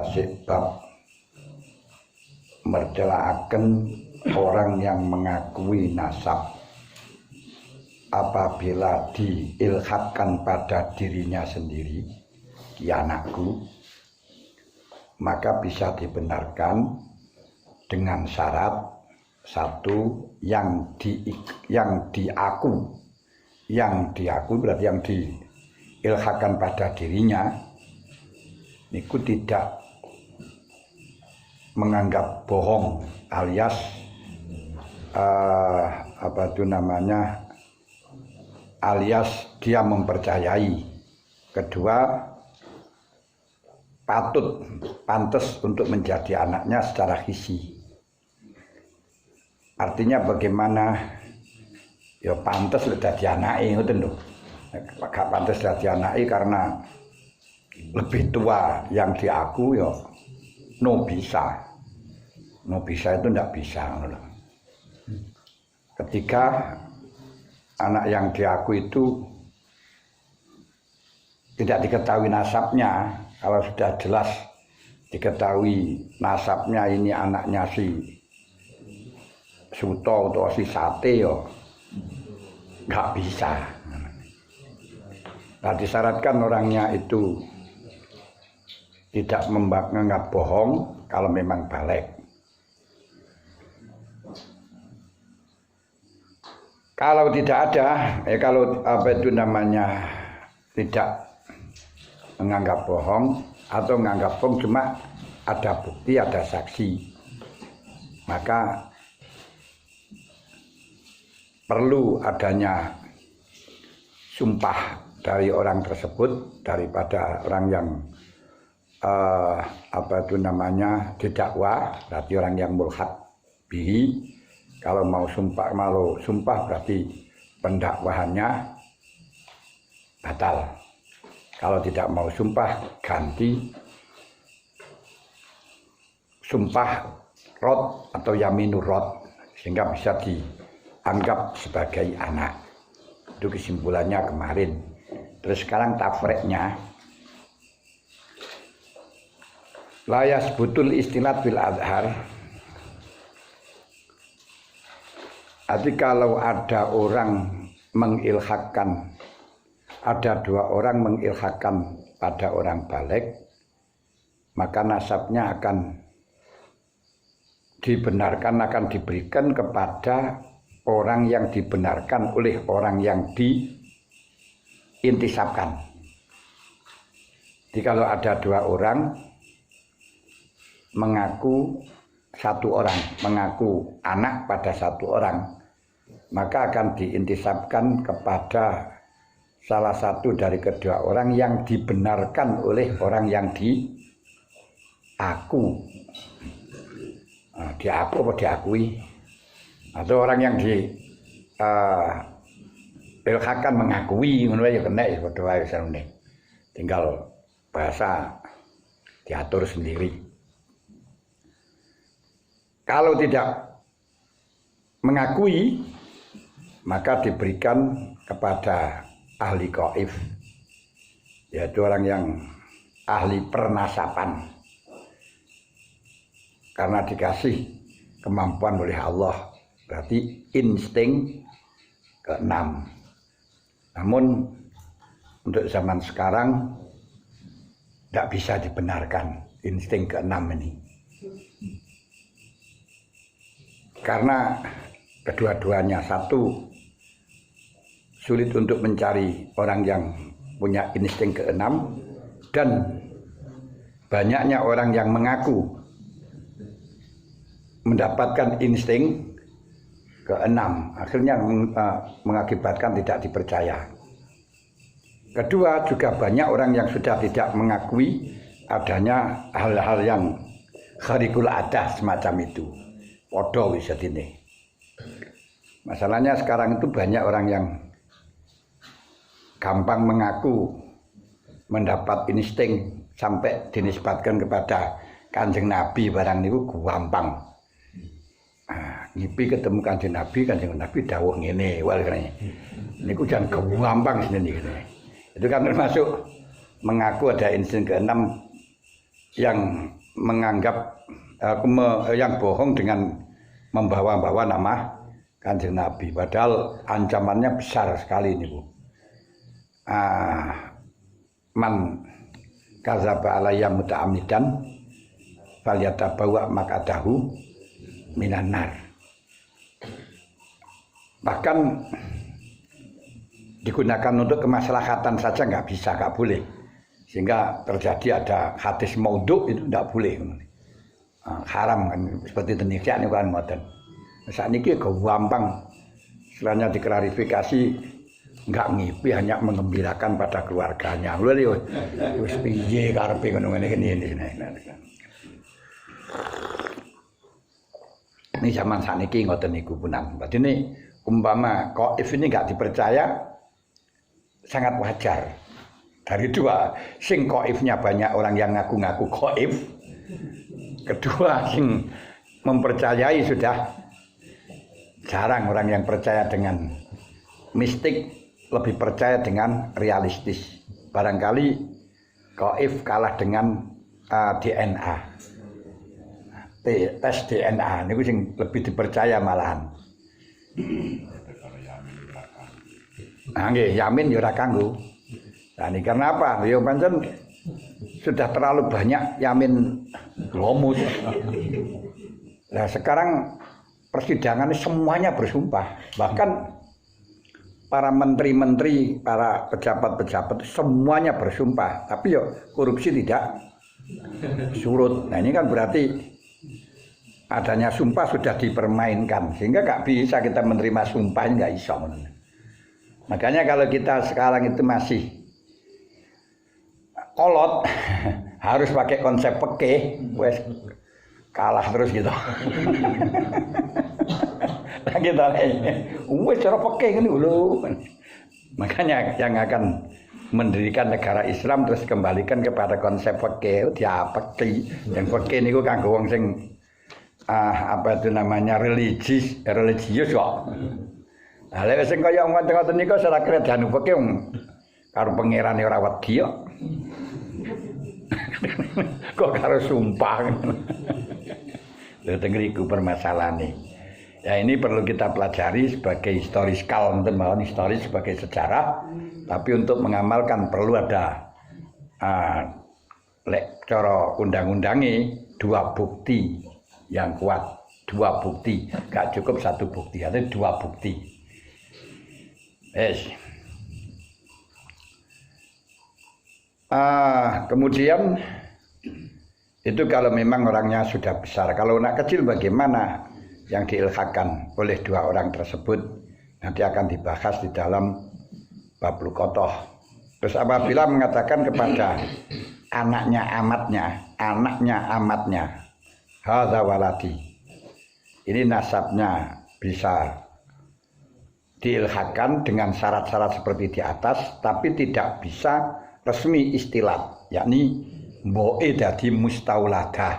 tasik bab mercelakaken orang yang mengakui nasab apabila diilhakkan pada dirinya sendiri, ya anakku, maka bisa dibenarkan dengan syarat satu yang diaku berarti yang diilhakkan pada dirinya niku tidak menganggap bohong alias alias dia mempercayai. Kedua, pantas untuk menjadi anaknya secara hisi. Artinya bagaimana? Ya pantas dadi anake ngoten lho. Gak pantas dadi anake karena lebih tua yang diaku ya no bisa. No bisa itu ndak bisa ngono lho. Ketika anak yang diaku itu tidak diketahui nasabnya, kalau sudah jelas diketahui nasabnya ini anaknya si Suto atau si Sate ya nggak bisa. Nah, disyaratkan orangnya itu tidak menganggap bohong kalau memang balik. Kalau tidak ada, kalau tidak menganggap bohong atau menganggap bohong cuma ada bukti, ada saksi, maka perlu adanya sumpah dari orang tersebut daripada orang yang didakwa, berarti orang yang mulhad bihi. Kalau mau sumpah berarti pendakwaannya batal. Kalau tidak mau sumpah ganti sumpah rod atau yaminur rod sehingga bisa dianggap sebagai anak. Itu kesimpulannya kemarin. Terus sekarang tafreknya. Layas butul istilat bil adhar. Arti kalau ada orang mengilhakkan, ada dua orang mengilhakkan pada orang balik, maka nasabnya akan dibenarkan, akan diberikan kepada orang yang dibenarkan oleh orang yang diintisabkan. Jadi kalau ada dua orang mengaku anak pada satu orang, maka akan diintisabkan kepada salah satu dari kedua orang yang dibenarkan oleh orang yang diaku. Diaku atau diakui, atau orang yang diilhakkan mengakui, menurut ya kena ya padha wae. Tinggal bahasa diatur sendiri. Kalau tidak mengakui, maka diberikan kepada ahli qaif, yaitu orang yang ahli pernasaban, karena dikasih kemampuan oleh Allah, berarti insting keenam. Namun untuk zaman sekarang tidak bisa dibenarkan insting keenam ini, karena kedua-duanya, satu, sulit untuk mencari orang yang punya insting keenam, dan banyaknya orang yang mengaku mendapatkan insting keenam, akhirnya mengakibatkan tidak dipercaya. Kedua, juga banyak orang yang sudah tidak mengakui adanya hal-hal yang kharikul adah semacam itu. Podo bisa ini. Masalahnya sekarang itu banyak orang yang gampang mengaku mendapat insting sampai dinisbatkan kepada Kanjeng Nabi, barang niku gampang. Ngipi ketemu Kanjeng Nabi dawuh ngene wae kene. Niku jan gampang sini. Itu kan termasuk mengaku ada insting keenam yang menganggap yang bohong dengan membawa-bawa nama Kanjeng Nabi. Padahal ancamannya besar sekali ini, Bu. Man kadzaba alayya muta'ammidan falyatabawa maq'adahu minan nar. Bahkan digunakan untuk kemaslahatan saja nggak bisa, nggak boleh. Sehingga terjadi ada hadis maudhu itu nggak boleh. Haram kan, seperti Indonesia ini kan ngoten. Saat ini gampang, setelahnya diklarifikasi nggak ngipi, hanya mengembirakan pada keluarganya. Lho wis piye karepe ngono ngene. Ini zaman saniki ngoten niku punan. Berarti ini umpama qaif ini nggak dipercaya sangat wajar. Dari dua, sing qaifnya banyak orang yang ngaku-ngaku qaif. Kedua, sing mempercayai sudah jarang orang yang percaya dengan mistik, lebih percaya dengan realistis. Barangkali qaif kalah dengan DNA. Tes DNA niku sing lebih dipercaya malahan. Nggih, yamin ya ora kanggo. Nah, ini karena apa? Ya pancen sudah terlalu banyak yamin lomus. Nah, sekarang persidangan semuanya bersumpah. Bahkan para menteri-menteri, para pejabat-pejabat semuanya bersumpah. Tapi ya korupsi tidak surut. Nah, ini kan berarti adanya sumpah sudah dipermainkan. Sehingga nggak bisa kita menerima sumpah, nggak iso. Makanya kalau kita sekarang itu masih kolot, harus pakai konsep peke, wes kalah terus gitu. Nah kita wes cara peke kan dulu. Makanya yang akan mendirikan negara Islam terus kembalikan kepada konsep peke, dia peke. Yang peke niku kanggo wong sing apa itu namanya religius kok. Nah, lek sing kaya ngoten-ngoten niku ora kredan peke karo pangerane ora wedi kok. Kok karo sumpah. Lha tengriku permasalahane. Ya ini perlu kita pelajari sebagai historiskal, mawon historis sebagai sejarah, tapi untuk mengamalkan perlu ada lek cara undang-undange dua bukti yang kuat, dua bukti, gak cukup satu bukti, ada dua bukti. Kemudian itu kalau memang orangnya sudah besar. Kalau anak kecil bagaimana yang diilhakan oleh dua orang tersebut nanti akan dibahas di dalam bab luqathah. Terus apabila mengatakan kepada anaknya amatnya, hadza waladi. Ini nasabnya bisa diilhakan dengan syarat-syarat seperti di atas, tapi tidak bisa resmi istilah, yakni mboke dadi mustauladah.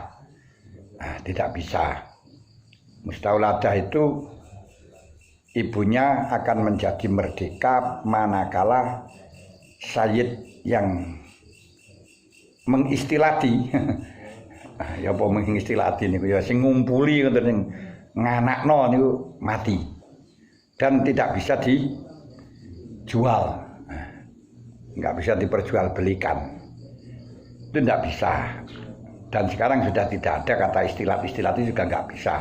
Nah, tidak bisa. Mustauladah itu ibunya akan menjadi merdeka manakala sayyid yang mengistilati. Ya apa mengistilati niku ya sing ngumpuli ngoten sing nganakno niku mati. Dan tidak bisa dijual. Enggak bisa diperjualbelikan. Itu tidak bisa. Dan sekarang sudah tidak ada kata istilah-istilah itu juga enggak bisa.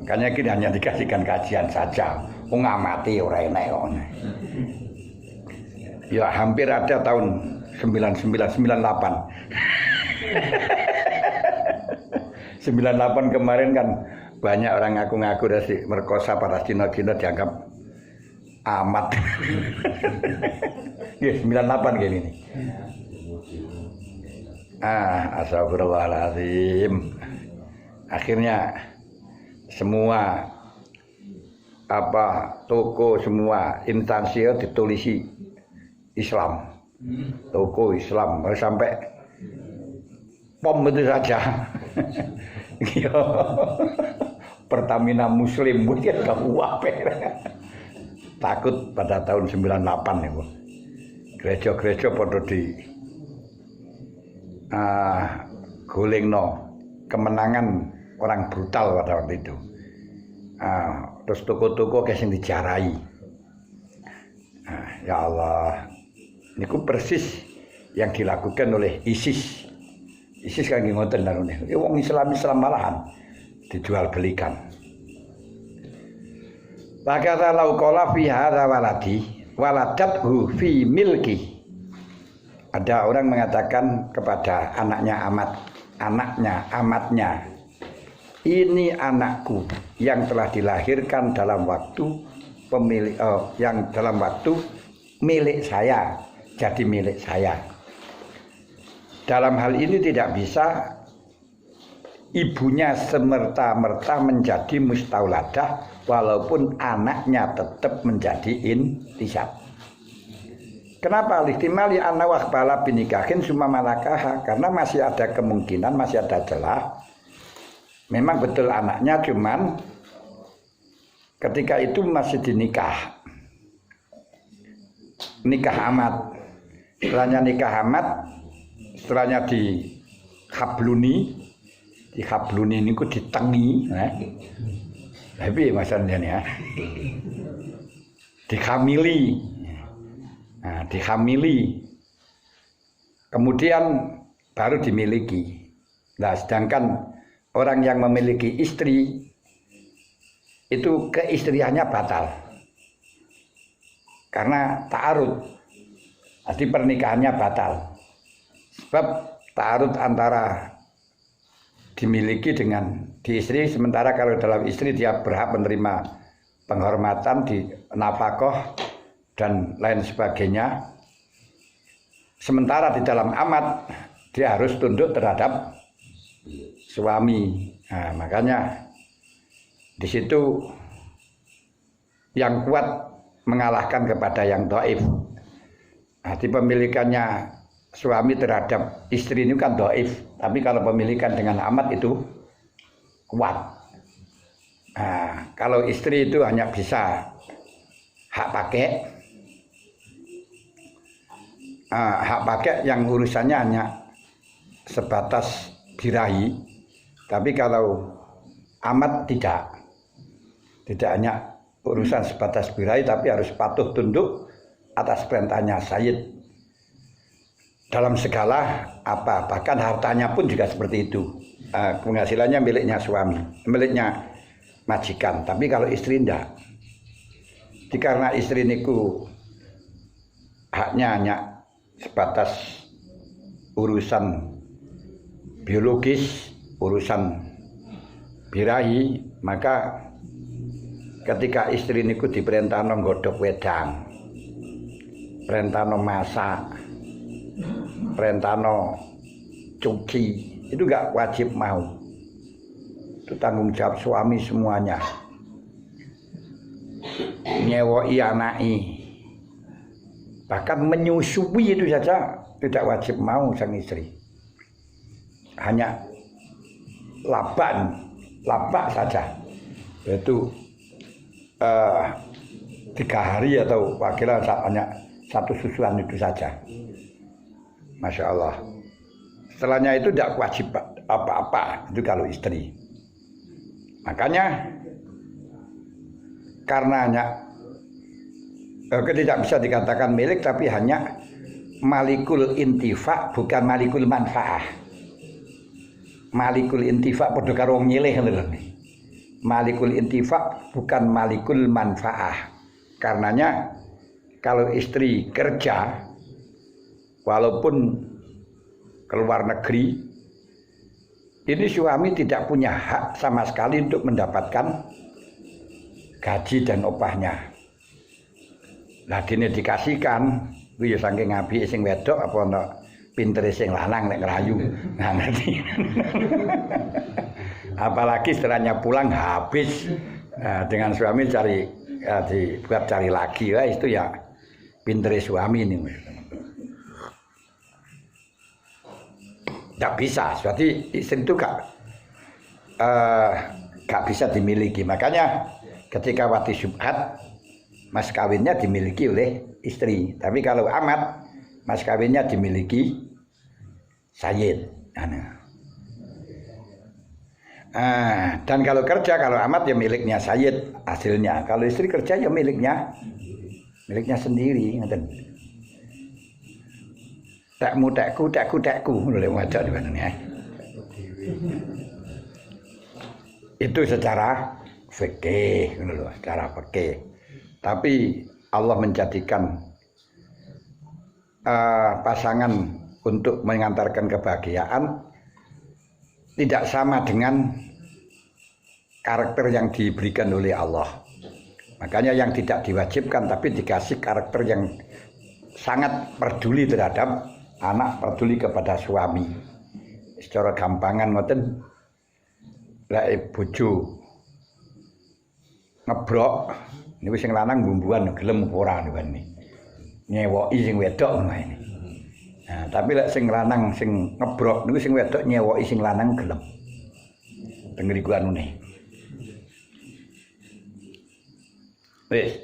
Makanya kita hanya dikasihkan kajian saja. Ngamati ora enak kok. Ya hampir ada tahun 9998. 98 kemarin kan banyak orang ngaku-ngaku dari merkosa para Cina-Cina dianggap amat. Ya 98 kayak gini. Astagfirullahaladzim. Akhirnya semua toko semua instansi ditulisi Islam, toko Islam sampai POM itu saja. Pertamina Muslim mungkin takut pada tahun 98 itu gereja-gereja pada di golengno kemenangan orang brutal pada waktu itu. Terus toko-toko kayak sing dijarai. Ya Allah, niku persis yang dilakukan oleh ISIS. ISIS kan ngoten larune. Wong Islam malahan dijual belikan. Lakata lauqala fi hadza waladi waladathu fi milki. Ada orang mengatakan kepada anaknya amatnya, ini anakku yang telah dilahirkan dalam waktu milik saya, jadi milik saya. Dalam hal ini tidak bisa ibunya semerta-merta menjadi mustauladah walaupun anaknya tetap menjadi intisab. Kenapa? Lihtimali anna waqbala binikahin summa malakaha, karena masih ada kemungkinan, masih ada celah. Memang betul anaknya, cuman ketika itu masih dinikah. Nikah amat. Setelahnya nikah amat, setelahnya dihabluni niku ditengi, tapi maksudnya ya. Dihamili. Dihamili, kemudian baru dimiliki. Nah, sedangkan orang yang memiliki istri itu keistriannya batal karena ta'arud, arti pernikahannya batal. Sebab ta'arud antara dimiliki dengan diistri, sementara kalau dalam istri dia berhak menerima penghormatan di nafkah dan lain sebagainya. Sementara di dalam amat dia harus tunduk terhadap suami. Nah, makanya di situ yang kuat mengalahkan kepada yang dhaif. Nah, di pemilikannya suami terhadap istri ini kan dhaif, tapi kalau pemilikan dengan amat itu kuat. Nah, kalau istri itu hanya bisa hak pakai. Hak pakai yang urusannya hanya sebatas birahi, tapi kalau amat tidak hanya urusan sebatas birahi, tapi harus patuh tunduk atas perintahnya Sayyid dalam segala apa, bahkan hartanya pun juga seperti itu. Penghasilannya miliknya suami, miliknya majikan, tapi kalau istri tidak. Karena istri niku haknya hanya sebatas urusan biologis, urusan birahi, maka ketika istri niku diperintahno nggodhog wedang, perintahno masak, perintahno cuci, itu enggak wajib mau. Itu tanggung jawab suami semuanya. Nyewoi anai, bahkan menyusui itu saja tidak wajib mau sang istri, hanya labak saja, yaitu 3 hari atau kira hanya 1 susuan itu saja. Masya Allah. Setelahnya itu tidak wajib apa-apa, itu kalau istri. Makanya karena hanya tidak bisa dikatakan milik, tapi hanya malikul intifa, bukan malikul manfaah. Malikul intifa padha karo wong nyilih ngono. Malikul intifa bukan malikul manfaah. Karenanya kalau istri kerja walaupun keluar negeri, ini suami tidak punya hak sama sekali untuk mendapatkan gaji dan upahnya. Lah dene dikasihkan kuwi ya saking apike sing wedok apa ana pintere sing lanang nek ngerayu. Nah ngerti. Apalagi setelahnya pulang habis dengan suami dibuat cari lagi, itu ya pintere suami ini. Tidak bisa, berarti istri itu gak bisa dimiliki. Makanya ketika wati syubhat, mas kawinnya dimiliki oleh istri. Tapi kalau amat, mas kawinnya dimiliki sayyid. Dan kalau kerja, kalau amat ya miliknya Sayyid hasilnya. Kalau istri kerja ya miliknya sendiri. Tekmu tekku lho wajak di mana ya. Itu secara fikih, secara fikih. Tapi Allah menjadikan pasangan untuk mengantarkan kebahagiaan tidak sama dengan karakter yang diberikan oleh Allah. Makanya yang tidak diwajibkan tapi dikasih karakter yang sangat peduli terhadap anak, peduli kepada suami. Secara gampangan ngoten lek bojo ngebrok niku sing lanang bumbuan gelem ora niku. Nyewoki sing wedok ngene. Nah, tapi lek sing lanang sing ngebrok niku sing wedok nyewoki sing lanang gelem. Teng ngriku anune. Wis.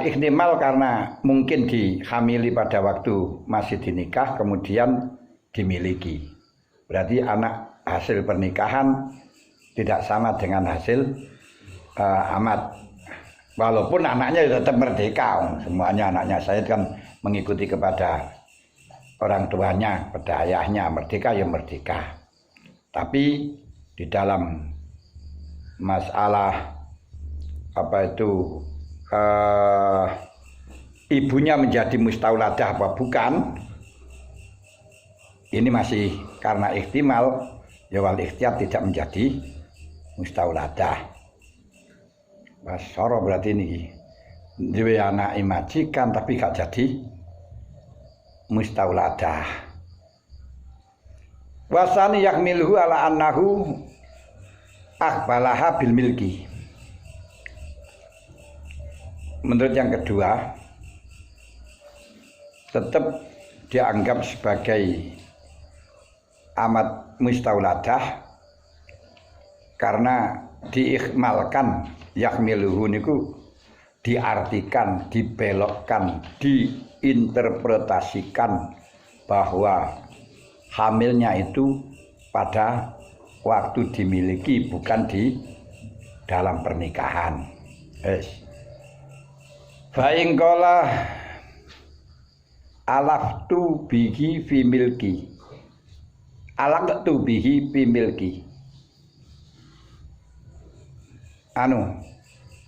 Ikhtimal karena mungkin dihamili pada waktu masih dinikah kemudian dimiliki. Berarti anak hasil pernikahan tidak sama dengan hasil amat. Walaupun anaknya tetap merdeka, semuanya anaknya saya kan mengikuti kepada orang tuanya, pada ayahnya, merdeka ya merdeka. Tapi di dalam masalah ibunya menjadi mustauladah apa bukan, ini masih karena ihtimal, ya wal ikhtiyar tidak menjadi mustauladah. Basara berarti ini duwe anak majikan tapi gak jadi mustauladah. Wasani yakmiluhu ala annahu akhbalaha bil milki. Menurut yang kedua tetap dianggap sebagai amat mustauladah karena diikhmalkan. Yakmiluhu niku diartikan, dibelokkan, diinterpretasikan bahwa hamilnya itu pada waktu dimiliki bukan di dalam pernikahan. Fa in qala alaftu bihi fi milki. Alaqtu bihi fi milki.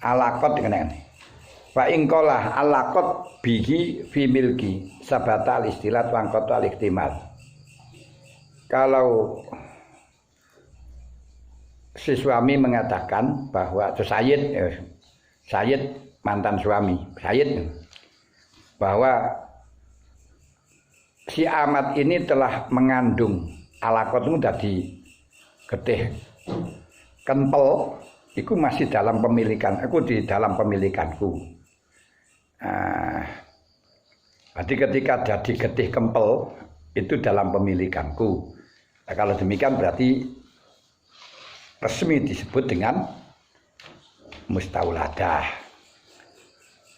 Alakot dengan fa ingkolah alakot bihi fi milki sabata al istilat wangkot al ihtimal. Kalau si suami mengatakan bahwa itu Sayyid mantan suami Sayyid bahwa si amat ini telah mengandung alakot itu tadi getih kental. Iku masih dalam pemilikan, aku di dalam pemilikanku. Jadi ketika jadi getih kempel itu dalam pemilikanku. Nah, kalau demikian berarti resmi disebut dengan mustauladah.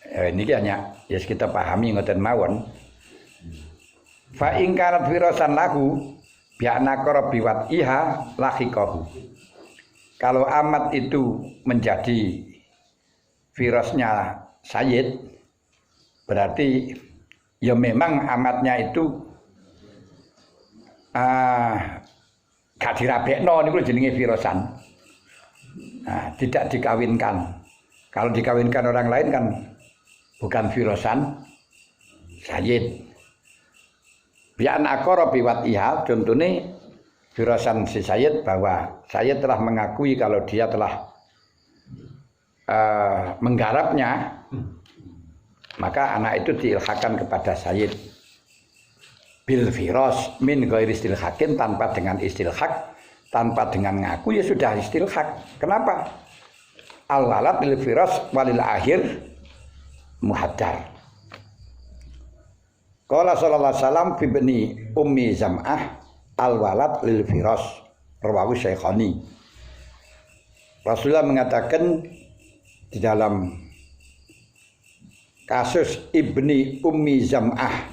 Ini hanya ya kita pahami ngoten mawon. Fa in kanat firasan lahu bi anaqra biwat iha lahiqahu. Kalau amat itu menjadi virusnya Sayyid, berarti ya memang amatnya itu gak dirabekno niku jenenge virusan. Tidak dikawinkan. Kalau dikawinkan orang lain kan bukan virusan Sayyid. Bi'an akara biwat iha contohnya Firasan si Sayyid bahwa Sayyid telah mengakui kalau dia telah menggarapnya, maka anak itu diilhakan kepada Sayyid bil firas min ghairi istilhakin, tanpa dengan istilhak, tanpa dengan ngaku, ya sudah istilhak. Kenapa? Al walad lil firas walil akhir muhaddar. Qala sallallahu alaihi wasallam fi bani ummi zam'ah al-walad lil firas rawahu Syaikhani. Rasulullah mengatakan di dalam kasus Ibni Ummi Zam'ah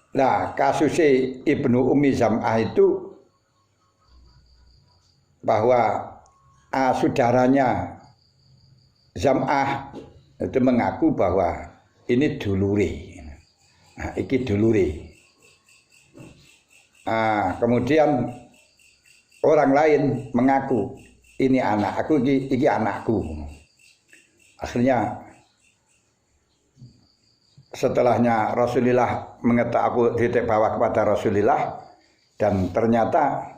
Nah, kasusnya Ibnu Ummi Zam'ah itu bahwa saudaranya Zam'ah itu mengaku bahwa ini dulure. Nah, iki dulure. Kemudian orang lain mengaku ini anak aku, iki anakku. Akhirnya setelahnya Rasulullah mengetahui titik bawah kepada Rasulullah dan ternyata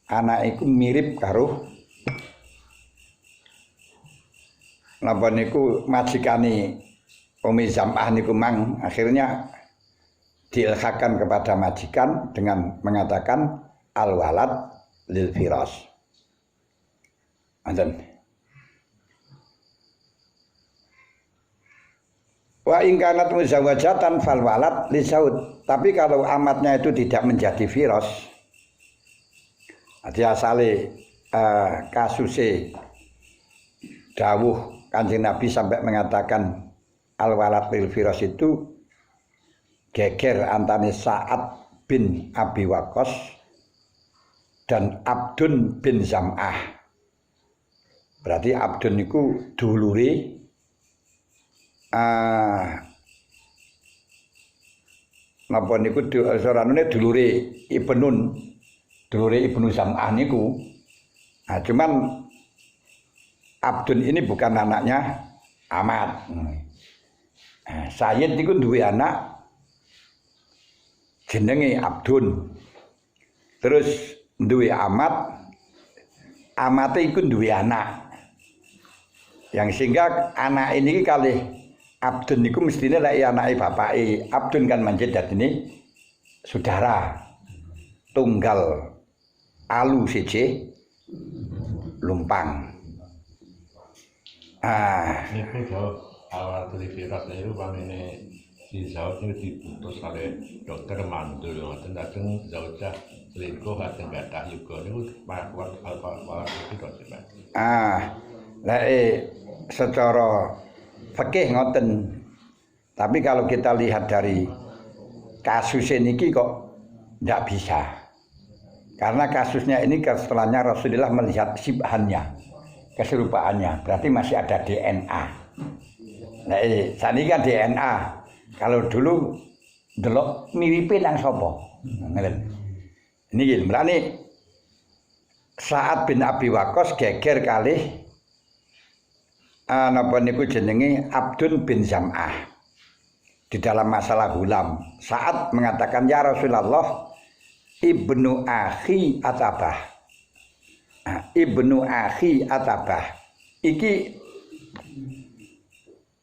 anak itu mirip karo napa niku majikane Ummi Zam'ah niku mang, akhirnya diilhakan kepada majikan dengan mengatakan al-walad lil firas. Anten. Wa in kanat muzawwajatan fal walad li saud. Tapi kalau amatnya itu tidak menjadi firas. Dia asale kasuse dawuh Kanjeng Nabi sampai mengatakan al walad lil firas itu geger antane Sa'ad bin Abi Waqqas dan Abdun bin Zam'ah. Berarti Abdun niku dulure napa niku soranane dulure Ibnu Zam'ah niku. Nah, cuman Abdun ini bukan anaknya Ahmad. Nah, Sayyid niku duwe anak jenenge Abdun. Terus duwe amate iku duwe anak. Yang sehingga anak ini kalih Abdun niku mestine lek anake bapake. Abdun kan manjat dadine saudara tunggal alu siji lumpang. Niku jauh awal televirat itu pamene si Zaud itu diputus oleh dokter mandul ngoten lajeng Zaudah selingkuh lajeng gadah yuga niku kuat alfa itu dokter. Secara fikih ngoten. Tapi kalau kita lihat dari kasus ini kok tidak bisa. Karena kasusnya ini setelahnya Rasulullah melihat sibhannya, keserupaannya. Berarti masih ada DNA. Nah, saat ini kan DNA. Kalau dulu delok miripin nang sapa. Ini gini, berani Sa'ad bin Abi Waqqas geger kalih napa niku jenenge Abdun bin Zam'ah. Di dalam masalah hulam, Sa'ad mengatakan ya Rasulullah, ibnu akhi atabah. Ibnu akhi atabah. Iki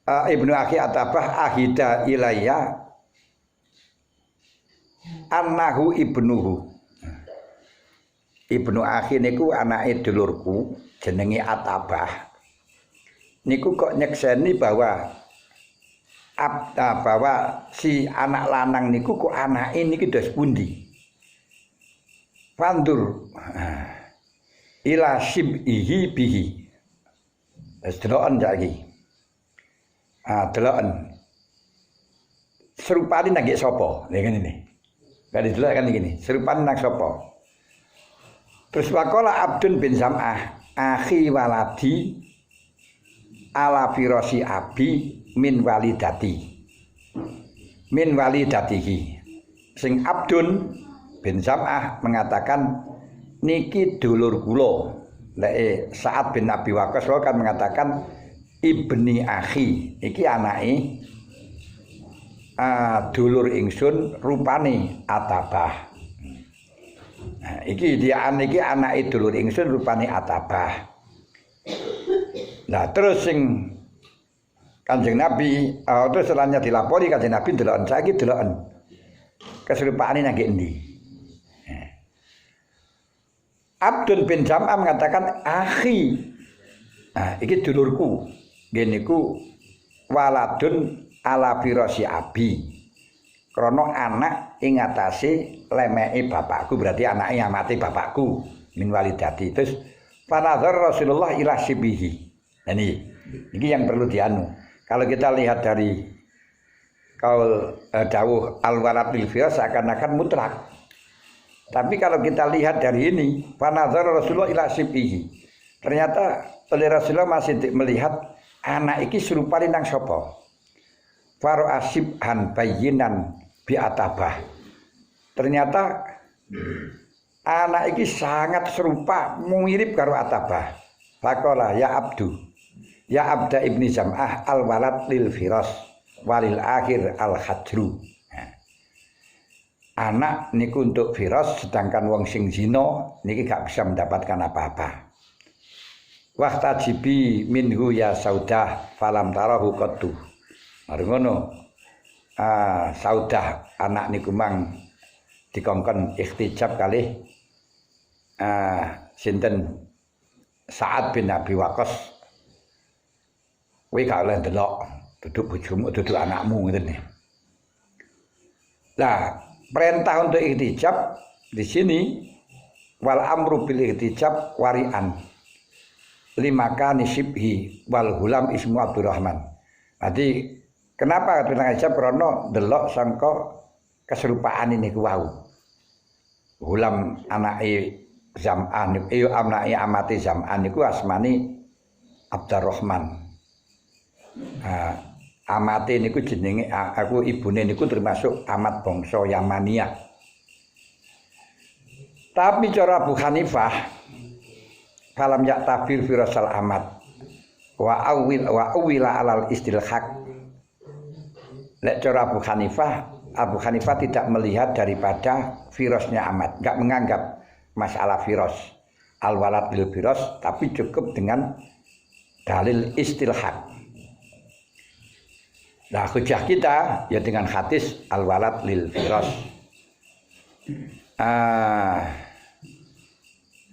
ibnu akhi atabah ahida ilayya annahu ibnuhu. Ibnu akhi niku anake dulurku jenenge Atabah. Niku kok nyekseni bahwa si anak lanang niku kok anake niki dos pundi. Fandur ila shib'ihi bihi. Wis deloken iki. Deloken. Serupane nang sapa? Lha ngene iki. Kan delok kan iki. Serupane nang sapa? Terus wakola Abdun bin Zam'ah akhi waladi ala firasi abi min walidatihi. Sing Abdun bin Zam'ah mengatakan niki dulur kula. Lek Sa'ad bin Abi Waqqas kan mengatakan ibni akhi, iki anake dulur ingsun rupane Atabah. Nah, iki anake dulur ingsun rupane Atabah. Nah, terus sing Kanjeng Nabi terus selanjutnya dilapori Kanjeng Nabi deloken saiki deloken keserupane nang endi. Abdun bin Zam'ah mengatakan akhi. Nah, iki dulurku. Ngene iku waladun ala firasi abi. Krana anak ing atase lemeke bapakku, berarti anake amate bapakku min walidati. Terus fanadzar Rasulullah ila sibihi. Nah, ini yang perlu dianu. Kalau kita lihat dari kaul dawuh al-walad lil firas seakan-akan mutlak. Tapi kalau kita lihat dari ini, panazar Rasulullah ila sibihi. Ternyata oleh Rasulullah masih melihat anak iki serupane nang sapa. Faro asibhan bayinan bi atabah. Ternyata anak iki sangat serupa mirip karo atabah. Faqala ya abdu. Ya abda ibni Zam'ah al-walad lil firas walil akhir al-hajru. Anak niku untuk firas, sedangkan wong sing zina niki gak bisa mendapatkan apa-apa. Waqtajibi minhu ya saudah falam tarahu qattu. Mari ngono. Saudah anak niku mang dikongkon ikhtijab kalih sinten Sa'ad bin Abi Waqqas. Kowe gak oleh ndelok duduk bojomu duduk anakmu ngene. Lah, perintah untuk ihtijab di sini wal amru bil ihtijab wari'an limakani shibhi wal hulam ismu Abdurrahman. Jadi kenapa tentang ihtijab karena delok sangka keserupaan ini ku wau. Hulam anake Zam'an niku anake amate Zam'an niku asmane Abdurrahman. Amate niku jenenge aku ibune niku termasuk amat bangsa Yamaniyah. Tapi cara Abu Hanifah kalam yak tabir firasal amat wa awila alal istilhaq. Lek cara Abu Hanifah tidak melihat daripada firasnya amat, enggak menganggap masalah firas al-walad lil firas, tapi cukup dengan dalil istilhaq. Nah, hujah kita ya dengan hadis al-walad lil firas.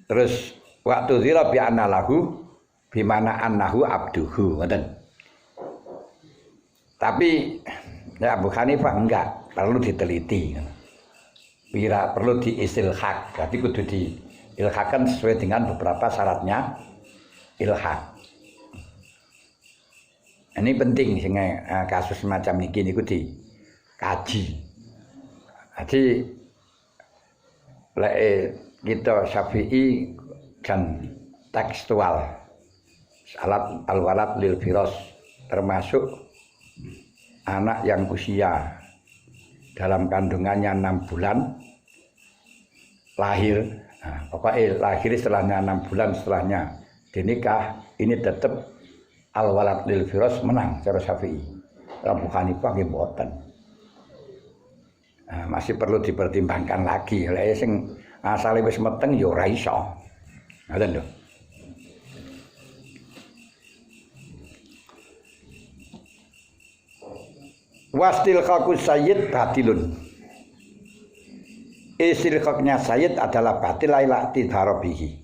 Terus waktu zira bi anna lahu bimana annahu abduhu, ngoten. Tapi ya Abu Hanifah enggak, perlu diteliti. Perlu diistilhaq, berarti kudu diilhaqkan sesuai dengan beberapa syaratnya ilhaq. Ini penting sehingga kasus semacam ini dikaji. Jadi kita Syafi'i dan tekstual salat al-walad lil firas termasuk anak yang usia dalam kandungannya 6 bulan lahir. Nah, pokoknya lahir setelahnya 6 bulan setelahnya dinikah, ini tetap al-walad lil firas menang cara Syafi'i. Abu Hanifah nggih mboten. Masih perlu dipertimbangkan lagi. Lek sing asale wis meteng ya ora iso. Ngoten lho. Wastilqaqus sayyid batilun. Istilqaqnya sayyid adalah batil la tidharabihi.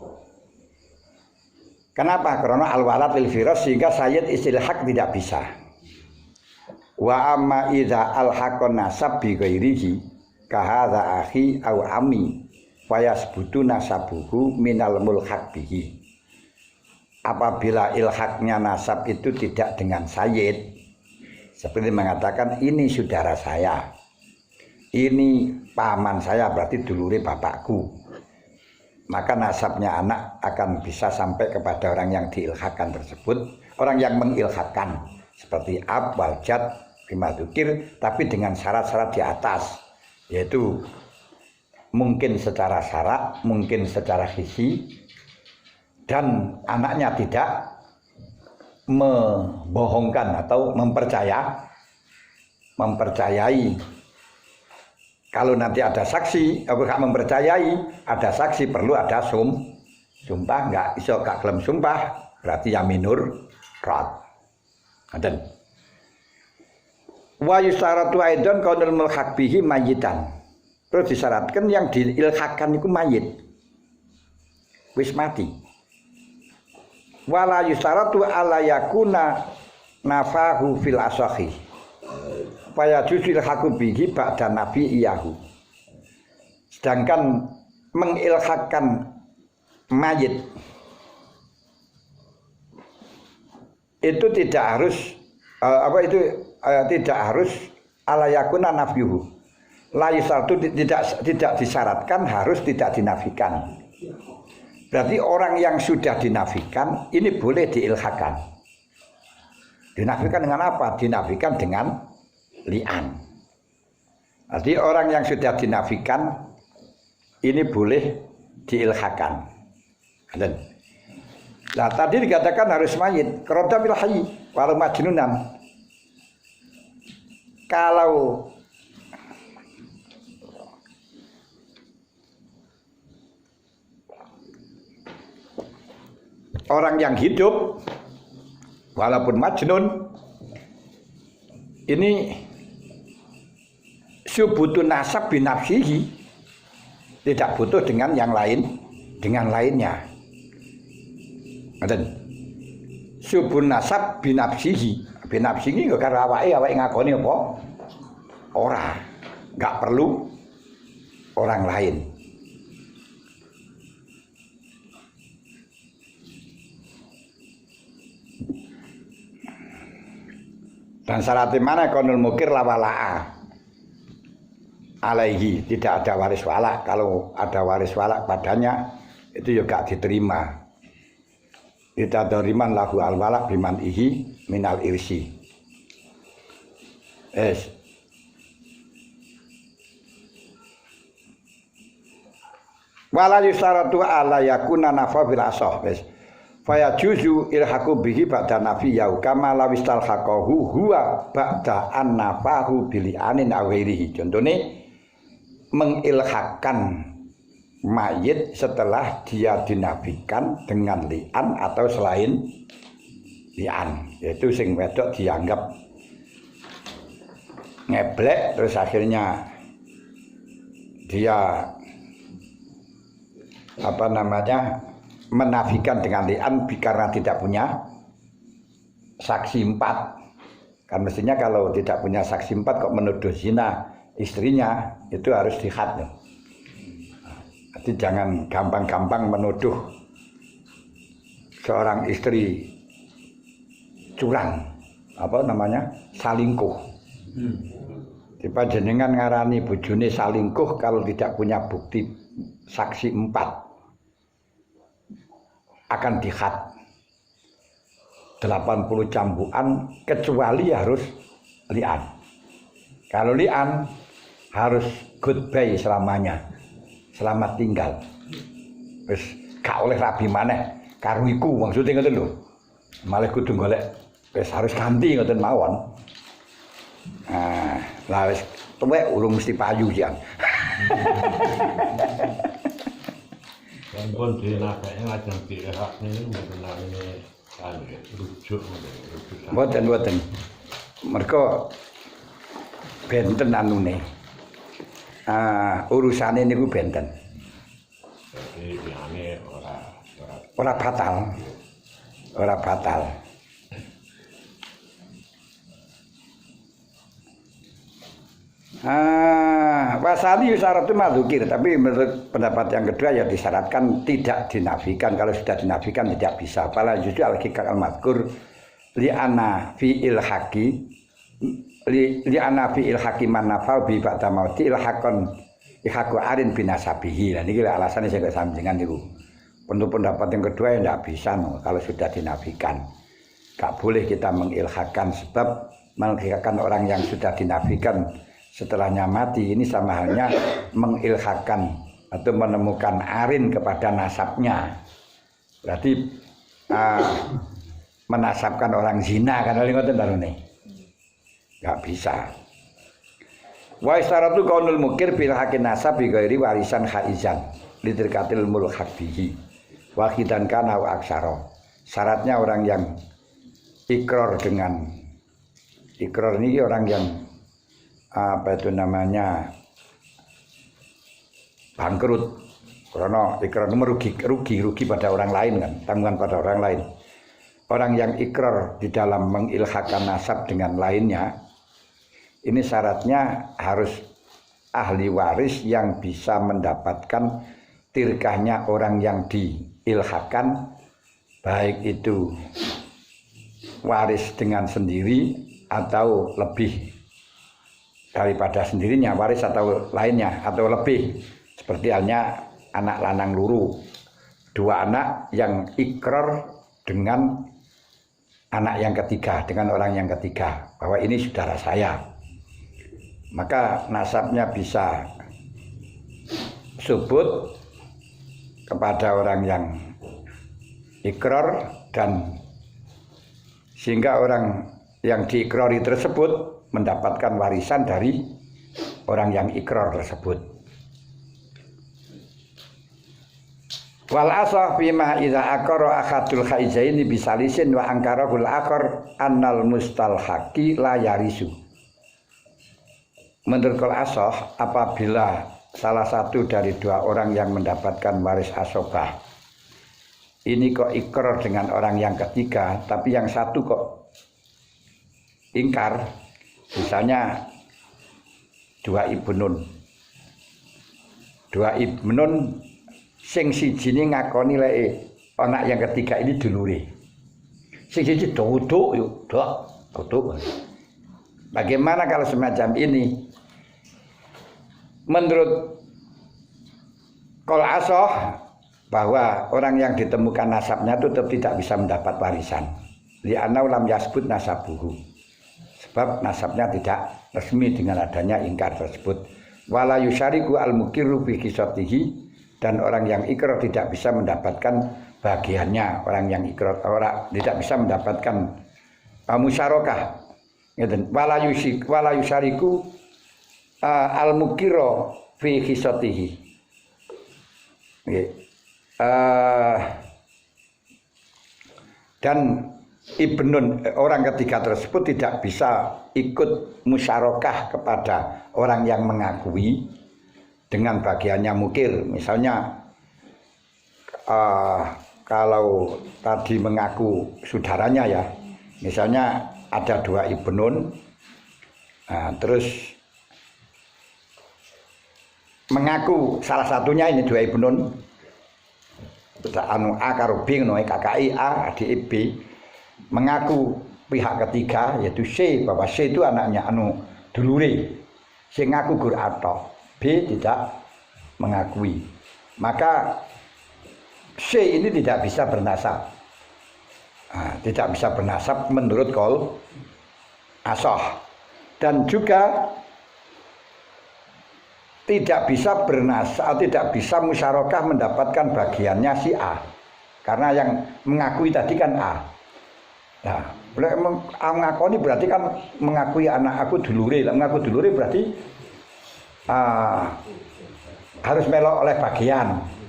Kenapa? Karena al-walad lil firas sehingga sayyid istilhaq tidak bisa. Wa amma idza alhaqan nasab bi ghairihi ka hadza akhi aw ami fa yasbutu nasabuhu minal mulhaq bihi. Apabila ilhaqnya nasab itu tidak dengan sayyid, seperti mengatakan ini saudara saya, ini paman saya, berarti dulure bapakku, maka nasabnya anak akan bisa sampai kepada orang yang diilhakkan tersebut, orang yang mengilhakkan seperti ab wal jad bima dzukir, tapi dengan syarat-syarat di atas, yaitu mungkin secara syarak, mungkin secara hisi, dan anaknya tidak membohongkan atau mempercayai. Kalau nanti ada saksi, apakah mempercayai, ada saksi perlu ada sumpah, enggak iso gak gelem sumpah, berarti yaminur rad. Ngoten. Wa yusaratu aidan qaulul mulhaq bihi mayitan. Terus disyaratkan yang diilhakkan itu mayit. Wis mati. Wala yusaratu ala yakuna nafahu fil asahi. Supaya jusil haku bihi ba'da nabi iyahu. Sedangkan mengilhakkan mayit itu tidak harus tidak harus alayakuna nafyuhu. La yusartu tidak disyaratkan harus tidak dinafikan. Berarti orang yang sudah dinafikan ini boleh diilhakan. Dinafikan dengan apa? Dinafikan dengan li'an. Jadi orang yang sudah dinafikan ini boleh diilhakan. Nah tadi dikatakan harus mayit. Keroda bil hayy walau majnunan. Kalau orang yang hidup walaupun majnun ini subutun nasab binafsihi, tidak butuh dengan yang lain, dengan lainnya. Subun nasab binafsihi, binafsihi nggak karena awake ngakoni apa? Ora, nggak perlu orang lain. Dan syaratnya mana konul mukir lawala'a alaihi, tidak ada waris walak. Kalau ada waris walak padanya itu juga diterima. Kita dariman lahu al walak biman ihi minal irsi. Wala yusaratu ala yakuna nafa bil asah. Faya juzu ilhaku bihi ba'da nafiyau kama lawistal haqahu huwa ba'da an nafahu bili'anin awirihi. Contohnya mengilhakan mayit setelah dia dinafikan dengan li'an atau selain li'an, yaitu sing wedok dianggap ngeblek terus akhirnya dia menafikan dengan li'an karena tidak punya saksi 4. Kan mestinya kalau tidak punya saksi 4 kok menuduh zina istrinya, itu harus dihad. Jadi jangan gampang-gampang menuduh seorang istri curang, salingkuh. Tiba jenengan ngarani bojone salingkuh kalau tidak punya bukti saksi 4 akan dihad 80 cambukan kecuali harus li'an. Kalau li'an harus goodbye selamanya, selamat tinggal. Wis gak oleh rabi maneh karo iku maksude ngoten lho. Malah kudu golek wis harus ganti ngoten mawon. Lah wis tuwek urung mesti payu sian. Pun dinafekne lajeng direhak niku mboten namine rujuk. Mboten. Mergo benten anune. Urusane niku benten. Jadi liyane ora batal. Ora batal. Wasali syarat itu madzukir, tapi menurut pendapat yang kedua ya disyaratkan tidak dinafikan. Kalau sudah dinafikan tidak bisa. Fala justru al-hikak al-madzkur li'ana fi ilhaqi li'ana fi ilhaqi man nafau bi ba'da mauti ilhaqon ihaqu arin binasabihi. Nah niki alasannya saya samjengan niku. Untuk pendapat yang kedua ya tidak bisa kalau sudah dinafikan. Gak boleh kita mengilhakan, sebab mengilhakan orang yang sudah dinafikan setelahnya mati ini sama halnya mengilhakan atau menemukan arin kepada nasabnya. Berarti menasabkan orang zina kan oleh ngoten darune. Enggak bisa. Wa istaratu qaulul mukir bil haqqin nasab bi ghairi warisan haizan litirkatil mulhaq bihi. Wa khidan kana wa aksara. Syaratnya orang yang ikrar dengan ikrar ini orang yang bangkrut karena ikrar merugi pada orang lain kan, tanggungan pada orang lain. Orang yang ikrar di dalam mengilhakan nasab dengan lainnya ini syaratnya harus ahli waris yang bisa mendapatkan tirkahnya orang yang diilhakan, baik itu waris dengan sendiri atau lebih daripada sendirinya, waris atau lainnya atau lebih, seperti halnya anak lanang luru, 2 anak yang ikrar dengan anak yang ketiga, dengan orang yang ketiga bahwa ini saudara saya, maka nasabnya bisa subut kepada orang yang ikrar, dan sehingga orang yang diikrari tersebut mendapatkan warisan dari orang yang ikrar tersebut. Wal asah bima idza aqara akhadul khaizaini bisalisin wa angkarahul akhar annal mustalhaqi la yarisu. Menurut kal asah, apabila salah satu dari 2 orang yang mendapatkan waris asobah ini kok ikrar dengan orang yang ketiga, tapi yang satu kok ingkar, misalnya 2 ibnun sing siji ini ngakoni lek anak yang ketiga ini dulure, sing siji duduk yuk duduk. Bagaimana kalau semacam ini? Menurut qol asah, bahwa orang yang ditemukan nasabnya itu tetap tidak bisa mendapat warisan, li'annahu lam yasbut nasabuhu, sebab nasabnya tidak resmi dengan adanya ingkar tersebut. Wala yusyariku al-muqirru fi qisatihi, dan orang yang ikrar tidak bisa mendapatkan bagiannya. Orang yang ikrar tidak bisa mendapatkan musyarakah. Wala yusyariku al-muqirru fi qisatihi. Dan ibnun, orang ketiga tersebut tidak bisa ikut musyarakah kepada orang yang mengakui dengan bagiannya mukir. Misalnya kalau tadi mengaku saudaranya ya, misalnya ada 2 ibnun, terus mengaku salah satunya ini 2 ibnun, anu A karo B ngono, KKI A adik B, mengaku pihak ketiga yaitu C bahwa C itu anaknya anu dulure, sing ngaku gur atok, B tidak mengakui, maka C ini tidak bisa bernasab. Tidak bisa bernasab menurut qol asah, dan juga tidak bisa bernasab, tidak bisa musyarakah mendapatkan bagiannya si A, karena yang mengakui tadi kan A. Nah, mengakui berarti kan mengakui anak aku dulure, mengaku dulure berarti harus melok oleh bagian.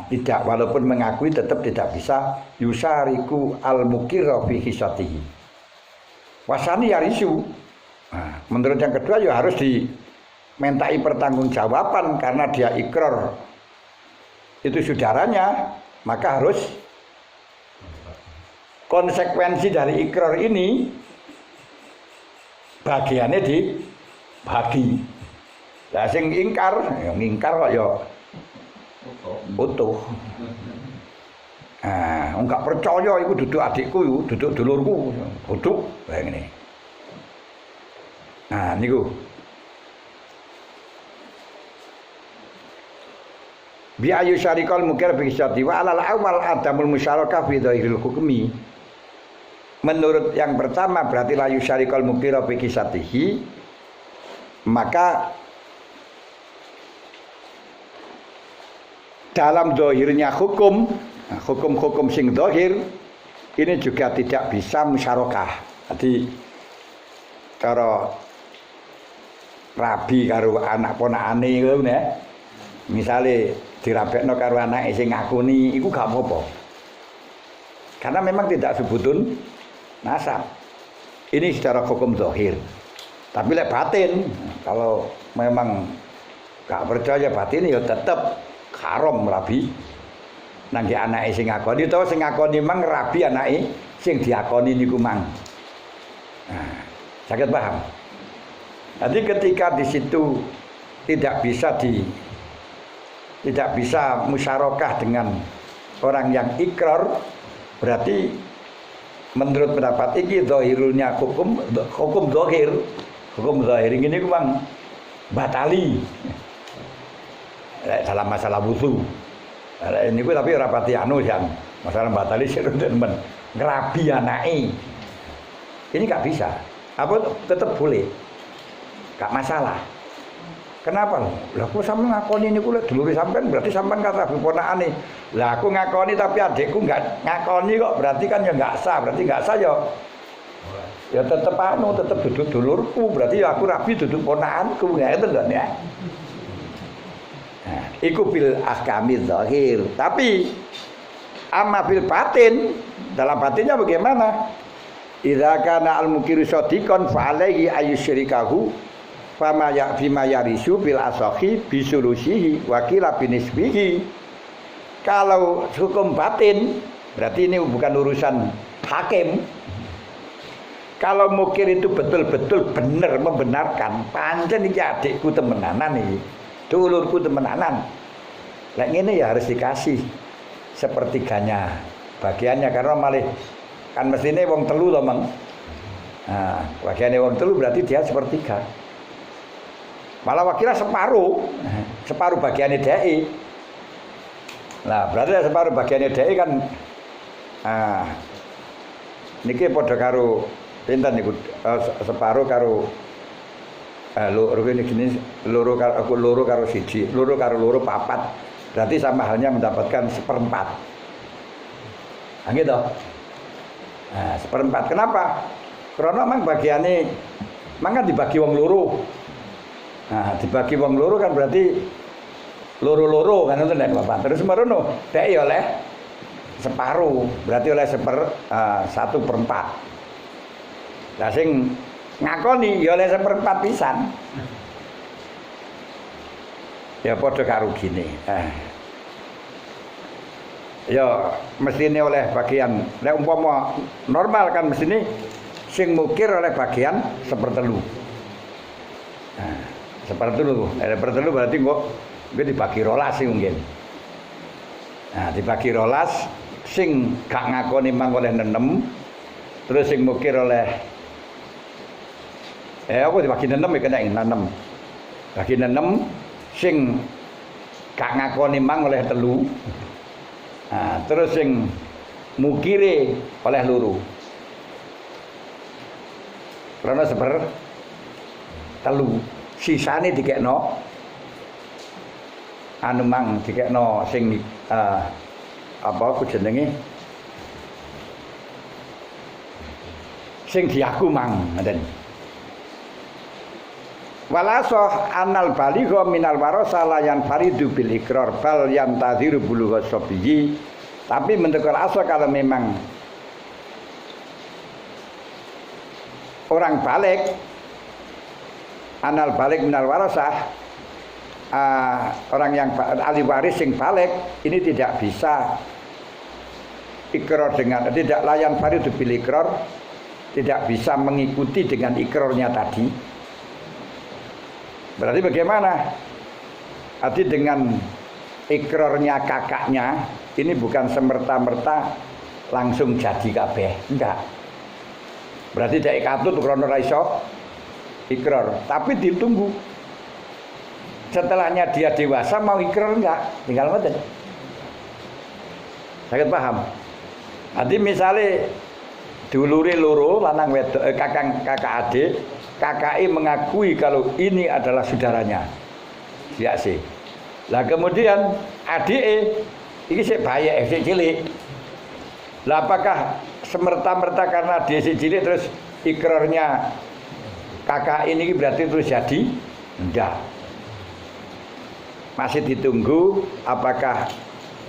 Tidak, walaupun mengakui tetap tidak bisa yusariku al-muqirra fi hisatihi. Wasani yarisu. Menurut yang kedua ya harus dimintai pertanggungjawaban karena dia ikrar itu saudaranya, maka harus konsekuensi dari ikrar ini bagiannya dibagi. Lah sing ingkar, ya ngingkar kok ya utuh. Enggak percaya iku duduk adikku, duduk dulurku, duduk kayak ngene. Niku. Bi ayu syarikal mukir bi syati wa alal awal adamul musyarakah fi dhahiril hukmi. Menurut yang pertama berarti la yusyarikal mukir bi kisatihi, maka dalam dohirnya hukum sing dohir ini juga tidak bisa musyarakah. Jadi cara rabi karo anak ponakane ngono ya, misale dirabekno karo anake sing ngakuni iku gak apa-apa, karena memang tidak sebutun nasab. Ini secara hukum dohir. Tapi lek batin, kalau memang gak percaya batin ya tetap haram rabi nang anake sing ngakoni, utawa sing ngakoni mang rabi anake sing diakoni niku mang. Sakit paham? Jadi ketika di situ tidak bisa musyarakah dengan orang yang ikrar, berarti menurut pendapat iki zahirulnya hukum dohir Hukum zahir ini ku mang batali. Dalam masalah wudu. Ini ku tapi ora pati anu yang masalah batali sing men ngrabi anake. Ini gak bisa. Apa tetap boleh. Gak masalah. Kenapa? Lah aku sampe ngakoni niku lek dulure sampean berarti sampean kata ponakane. Lah aku ngakoni tapi adikku enggak ngakoni kok berarti kan ya enggak sah. Berarti enggak sah ya tetep anu tetep duduk dulurku. Berarti ya aku rabi duduk ponakanku ngeten lho ya. Nah, iku bil ahkamil zahir. Tapi amma bil batin, dalam batinnya bagaimana? Idza kana al-mukiru shadiqan fa alaihi ayyusyrikahu fama ya bima yarisu bil asahi bisulusihi wa qila binisbihi. Kalau hukum batin berarti ini bukan urusan hakim. Kalau mukir itu betul-betul benar membenarkan pancen iki adikku temenanan iki. Dulurku temenanan. Lek ngene ya harus dikasih sepertiganya bagiannya karena malih kan mestine wong telu to, Mang. Nah, bagiannya wong telu berarti dia sepertiga. Malah wakilnya separuh bagiannya DI. Nah, berarti separuh bagiannya DI kan niki padha karo pinten niku separuh karo loro karo siji, loro karo loro papat. Berarti sama halnya mendapatkan seperempat. Nah, gitu. Nah, seperempat. Kenapa? Karena memang bagiannya kan dibagi wong loro. Nah, dibagi wong loro kan berarti loro-loro kan itu nek Bapak. Terus merono dhek oleh separuh, berarti oleh 1/4. Lah sing ngakoni ya oleh 1/4 pisan. Ya padha karo gini. Ya mestine oleh bagian. Nek umpama normal kan mestine sing mukir oleh bagian 1/3. Nah, 1/3. Sepertelu berarti kok dibagi 12 sih mungkin. Nah, dibagi 12 sing gak ngakoni mang oleh 6, terus sing mukir oleh aku dibagi 6 ya kena 6. Bagi 6 sing gak ngakoni mang oleh 3. Nah, terus sing mukire oleh loro. Karena 1/3 sisane dikekno anu mang dikekno sing apa ku jenenge sing diaku mang ngoten. Walasoh anal baligha minal warasa layan faridu bil ikrar bal yantadhiru bulugha sabiyi. Tapi menurut asal kalau memang orang balik anal balik minal warasah orang yang ahli waris yang balik ini tidak bisa ikrar dengan tidak layan faridu bil ikrar, tidak bisa mengikuti dengan ikrarnya tadi. Berarti bagaimana? Arti dengan ikrarnya kakaknya ini bukan semerta-merta langsung jadi kabeh, enggak. Berarti dek katut krono ra iso ikrar, tapi ditunggu. Setelahnya dia dewasa mau ikrar enggak? Tinggal ngoten. Sakit paham? Nanti misalnya dulure loro lanang wedok kakak adik, kakak mengakui kalau ini adalah saudaranya. Ya sih. Lah kemudian adik ini sik bayek sik cilik. Lah apakah semerta-merta karena dia sik cilik terus ikrarnya kakak ini berarti terus jadi? Enggak. Masih ditunggu apakah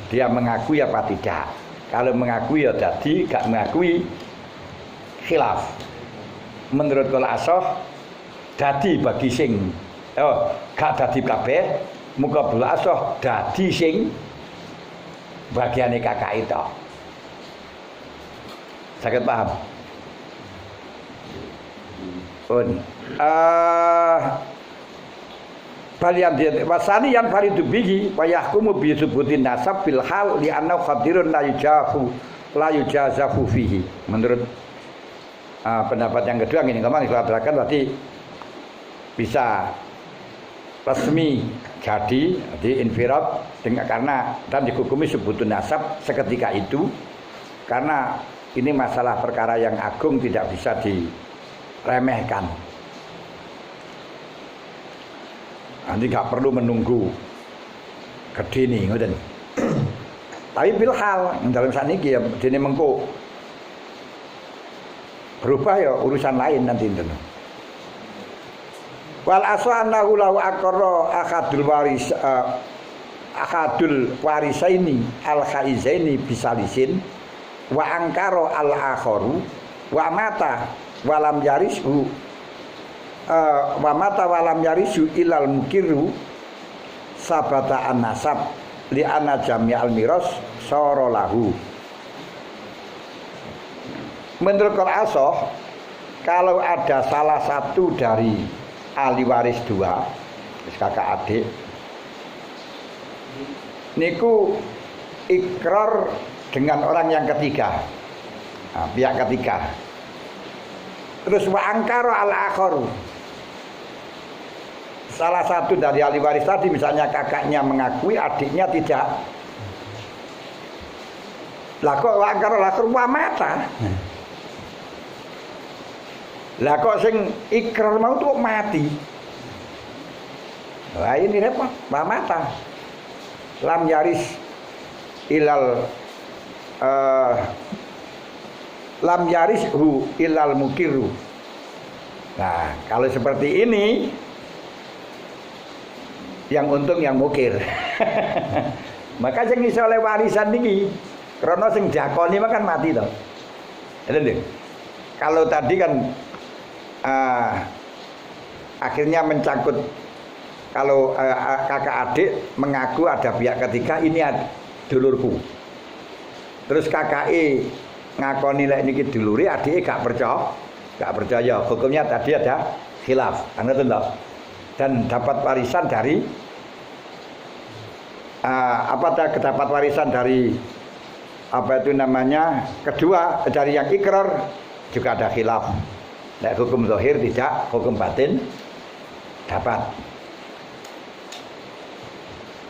dia mengakui apa tidak. Kalau mengakui ya jadi, gak mengakui khilaf. Menurut kula asoh dadi bagi sing gak dadi kabeh, muga bula asoh dadi sing bagiane kakak itu. Saged paham? Pun balian dia wasani yang faridu bihi wa yahkumu bi subutin nasab bil hal li anna khadirun la yujazafu fihi. Menurut pendapat yang kedua ini kemarin saya terangkan berarti bisa resmi jadi infirad dengan karena dan dihukumi subutun nasab seketika itu karena ini masalah perkara yang agung tidak bisa diremehkan. Nanti nggak perlu menunggu gede nih, ngoten. Tapi bilhal dalam saat ini ya dene mengko berubah ya urusan lain nanti itu. Wal aswa annahu lahu aqarra akadul warisaini al khaizaini bisalisin wa angkaro al akharu wa mata walam yarishu walam yarishu ilal mukiru sabata an nasab li anna jami'al miras sara lahu. Menurut Al-Asoh, kalau ada salah satu dari ahli waris dua, kakak adik, niku ikrar dengan orang yang ketiga, pihak ketiga. Terus wa angkara al-akharu, salah satu dari ahli waris tadi, misalnya kakaknya mengakui, adiknya tidak. Lah kok wa angkara al-akharu wa mata. Lah kok sing ikrar mau tuh mati. Wah ini repot, wa mata. Lam yaris ilal lam yarishu ilal mukiru. Nah, kalau seperti ini yang untung yang mukir. Maka sing iso oleh warisan niki krana sing diakoni makan mati to. Lho. Kalau tadi kan akhirnya mencangkut kalau kakak adik mengaku ada pihak ketiga ini dulurku. Terus kakak ngakoni lek niki dulure, adike gak percaya. Hukumnya tadi ada khilaf. Ngoten to. Dan dapat warisan dari dapat warisan dari apa itu namanya? Kedua dari yang ikrar juga ada khilaf. Nek hukum zahir tidak, hukum batin dapat.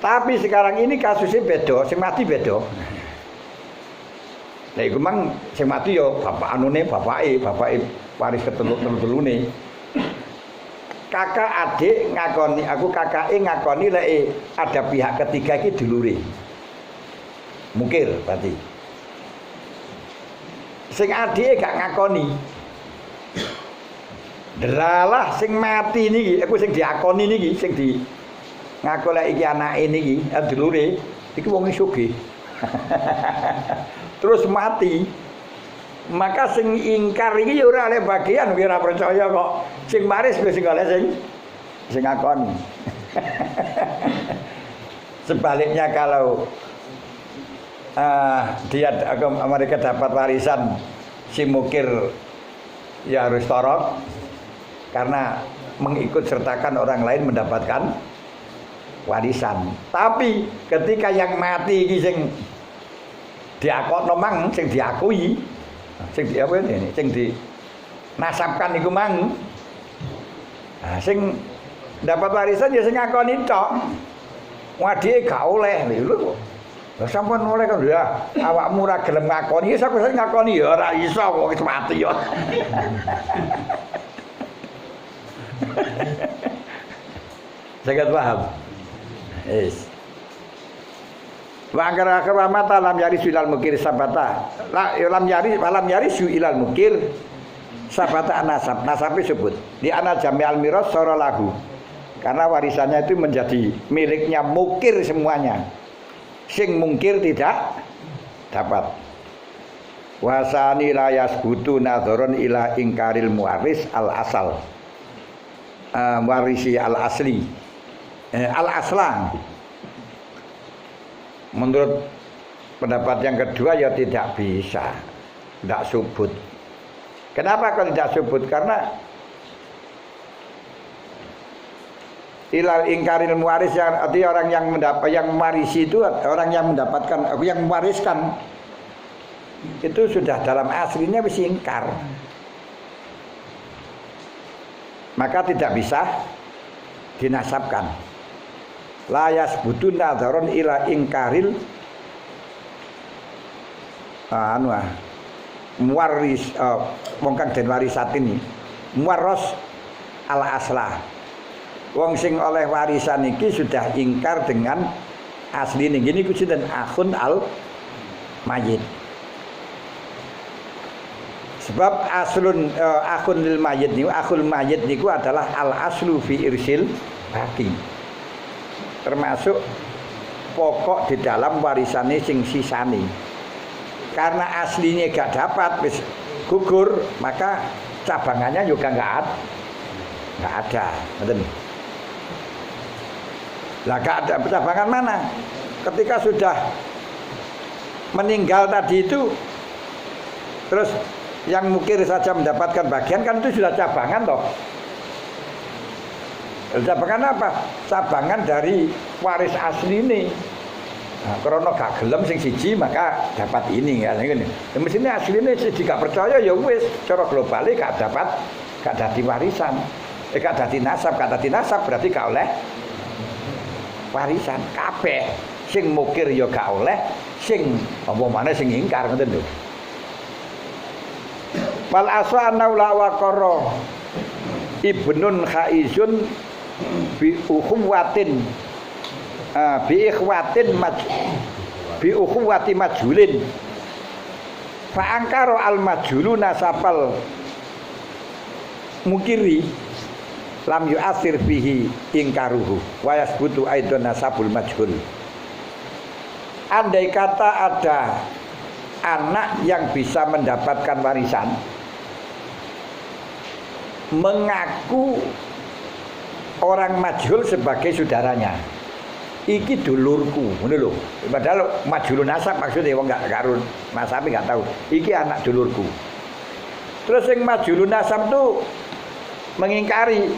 Tapi sekarang ini kasusnya beda, sing mati beda. Nek iku mang sing mati yo bapak anune bapake waris ketelu-telune. Kakak adik ngakoni, aku kakake ngakoni lek ada pihak ketiga iki dulure. Mungkir berarti. Sing adike gak ngakoni. Delalah sing mati niki, aku sing diakoni niki, sing di ngaku lek iki anake niki, dulure, iki wong sugih. Terus mati. Maka sing ingkar iki ya ora oleh bagian, ora percaya kok. Sing maris wis sing oleh sing ngakoni. Sebaliknya kalau mereka dapat warisan si mukir ya harus torok karena mengikut sertakan orang lain mendapatkan warisan. Tapi ketika yang mati iki sing diakokno mang sing diakui sing di apa ini sing dinasabkan iku mang. Nah, sing dapat warisan ya sing ngakoni tok. Wadike gak oleh lho. Lah sampean oleh kan ya awakmu ora gelem ngakoni, ya aku ngakoni ya ora iso kok wis mati ya. Sangat paham. Yes. Wa angkara mata lam yaris ilal mukir sabata. Lam yaris ilal mukir sabata nasab. Nasabe sebut. Di ana jami'al miras sara lahu. Karena warisannya itu menjadi miliknya mukir semuanya. Sing mungkir tidak dapat. Wasani la yasbutu nadharon ila ingkaril muwaris al asal. Warisi al asli. Al aslan. Menurut pendapat yang kedua ya tidak bisa, tidak subut. Kenapa kalau tidak subut? Karena ilal ingkaril muwaris yang artinya orang yang mendapat yang mewarisi itu orang yang mendapatkan yang mewariskan itu sudah dalam aslinya wis ingkar. maka tidak bisa dinasabkan. La yasbutu nadharon ila ingkaril muwaris wong kang den warisat ini muwarros ala aslah. Wong sing oleh warisan iki sudah ingkar dengan asline. Gini ku sinten akhun al mayit. Sebab akhun lil mayit niku akhul mayit niku adalah al aslu fi irsil baqi. Termasuk pokok di dalam warisane sing sisane. Karena aslinya gak dapat wis gugur, maka cabangannya juga enggak ada. Ngoten. Lah gak ada cabangan mana? Ketika sudah meninggal tadi itu, terus yang mukir saja mendapatkan bagian, kan itu sudah cabangan toh. Cabangan apa? Cabangan dari waris asli ini. Nah, karena gak gelem sing siji maka dapat ini kan ngene. Ya mestine asline siji gak percaya ya wis cara globale gak dadi warisan. Gak dadi nasab berarti gak oleh warisan kabeh. Sing mukir ya gak oleh, sing apa maneh sing ingkar ngoten lho. Wal asana la waqara ibnun khaizun bi ukhuwatin bi ikhwatin bi ukhuwati majulin fa angkara al majulu nasabal mukiri lam yu'athir bihi ingkaruhu wa yasbutu aidan nasabul majhul. Andai kata ada anak yang bisa mendapatkan warisan mengaku orang majhul sebagai saudaranya, iki dulurku, ngono lho. Padahal majhulun nasab maksudnya wong gak karun nasabe gak tahu. Iki anak dulurku. Terus yang majhulun nasab tuh mengingkari,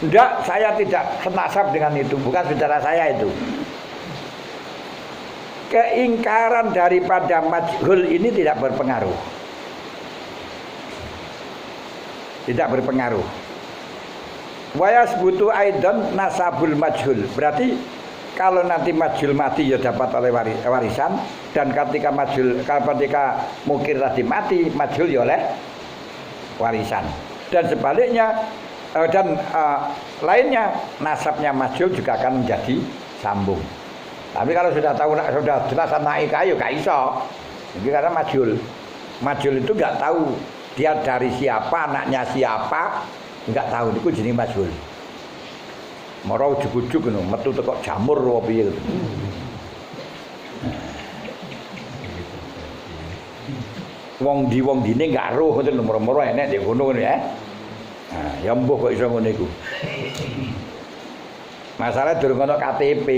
enggak, saya tidak senasab dengan itu, bukan saudara saya itu. Keingkaran daripada majhul ini tidak berpengaruh. Tidak berpengaruh. Wa yasbutu aidan nasabul majhul. Berarti kalau nanti majhul mati ya dapat oleh warisan, dan ketika mukir tadi mati, majhul ya oleh warisan. Dan sebaliknya lainnya nasabnya majhul juga akan menjadi sambung. Tapi kalau sudah tahu sudah jelas naik kayu gak iso. Jadi karena majhul itu nggak tahu dia dari siapa, anaknya siapa, nggak tahu. Itu jenis majhul. Moro ujug-ujug ngono, metu teko jamur apa piye gitu. Wong dine nggak roh ngoten moro-moro enek ndek ngono ya. Nah, ya mbuh kok iso ngono iku. Masalah durung ono KTP.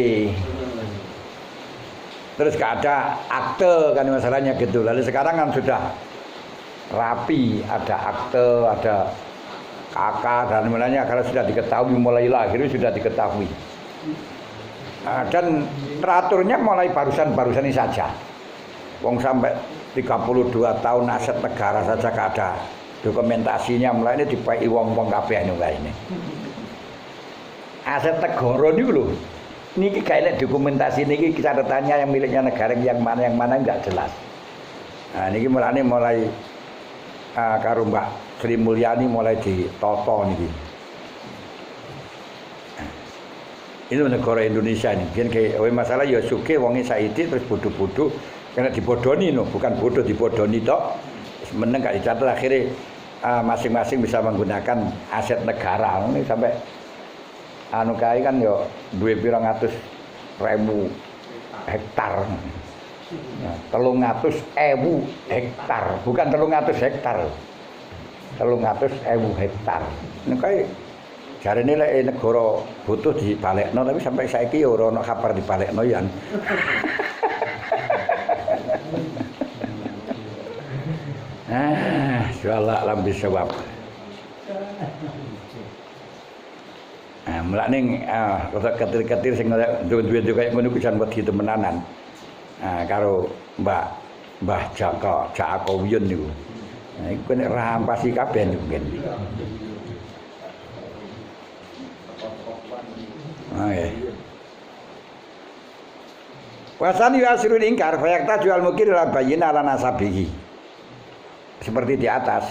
Terus gak ada akte kan masalahnya gitu. Lalu sekarang kan sudah rapi, ada akte, ada kakak dan lainnya. Karena sudah diketahui mulai lahir sudah diketahui. Nah, dan teraturnya mulai barusan ini saja. Wong sampai 32 tahun aset negara saja gak ada dokumentasinya, mulai ini dipai wong-wong kabeh ini. Aset negara niku lho. Niki gak dokumentasi niki catatannya yang miliknya negara yang mana enggak jelas. Nah niki mulai karo Mbak Sri Mulyani mulai ditoto niki. Ini negara Indonesia ini. Biyen kayak masalah ya sugih wonge saiki terus bodoh-bodoh kena dibodoni no, bukan bodoh dibodoni tok. Meneng gak dicatat akhirnya masing-masing bisa menggunakan aset negara ini sampai anu kae kan yo duwe pirang atus ribu hektar. Nah, 300.000 hektar, bukan 300 hektar. 300.000 hektar. Nek kae jarene lek negara butuh dibalekno, tapi sampai saiki yo ora ono kabar dibalekno ya. Insyaallah alam bisawab. Mulane ketir-ketir sing duwe kaya ngono kuwi jan wedi temenanan. Karo Mbah Jaka Wiyun niku. Nah iku nek rampasi kabeh niku. Oke. Wasan yasirul ingkar fayakta jual mukir la bayyina ala nasabihi. Seperti di atas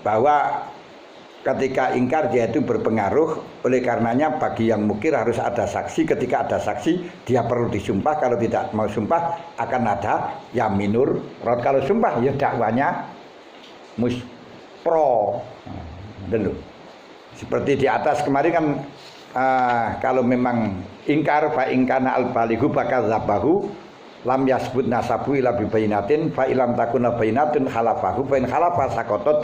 bahwa ketika ingkar dia itu berpengaruh, oleh karenanya bagi yang mukir harus ada saksi. Ketika ada saksi dia perlu disumpah, kalau tidak mau sumpah akan ada yaminur rod. Kalau sumpah ya dakwanya muspro dulu. Seperti di atas kemarin kan kalau memang ingkar fa ingkana al balighu bakadzabahu lam yasbut nasabu ila bi bainatin fa ilam takuna bainatun khalafahu fa in khalafa sakotot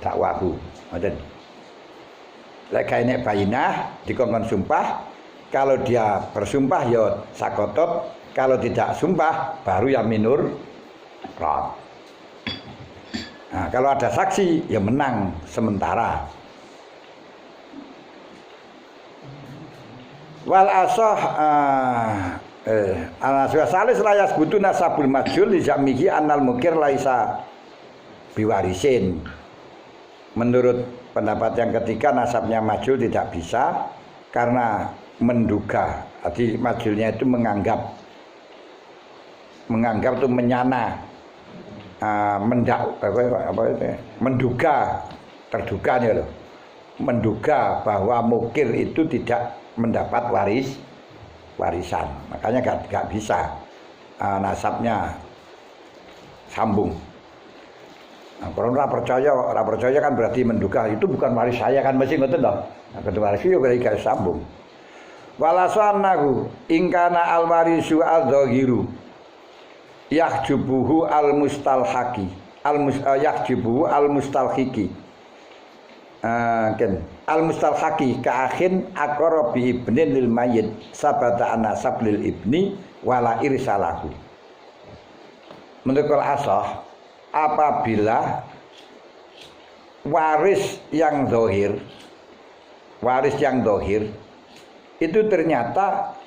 dakwahu. Ngoten. Lek kene bainah dikongkon sumpah, kalau dia bersumpah ya sakotot, kalau tidak sumpah baru yaminur rad. Nah, kalau ada saksi ya menang sementara. Wal asah al-aswa salis layas butuh nasabul majul li zamihi annal mukir laisa biwarisin. Menurut pendapat yang ketiga nasabnya majul tidak bisa karena menduga. Jadi majulnya itu menganggap itu menyana, menduga, terduganya loh. Menduga bahwa mukir itu tidak mendapat warisan, makanya gak bisa nasabnya sambung. Nah, kalau ora percaya kan berarti menduga itu bukan waris saya kan mesti ngoten toh. Nah, kedua waris yo gak sambung. Walasanahu ingkana al warisu al-dhahiru yahjubuhu al-mustalhaqi yahjubuhu al-mustalhiqi. Al-mustalhaqi ka'akhin aqara bi ibnin lil mayyit sabata anasab lil ibni wala irsalahu. Menurut al-asah apabila waris yang zahir itu ternyata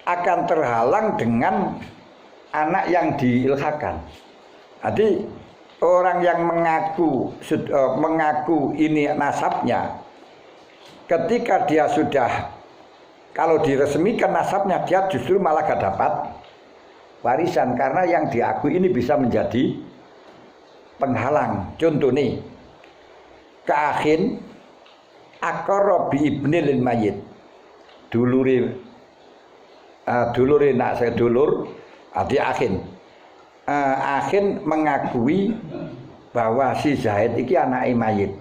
akan terhalang dengan anak yang diilhakan. Jadi orang yang mengaku ini nasabnya, ketika dia sudah, kalau diresmikan nasabnya, dia justru malah gak dapat warisan karena yang diakui ini bisa menjadi penghalang. Contoh nih, keakhin aqarra bi ibni lil mayyit, dulure nak saya dulur, arti akhin. Akhin mengakui bahwa si Zaid iki anake mayit.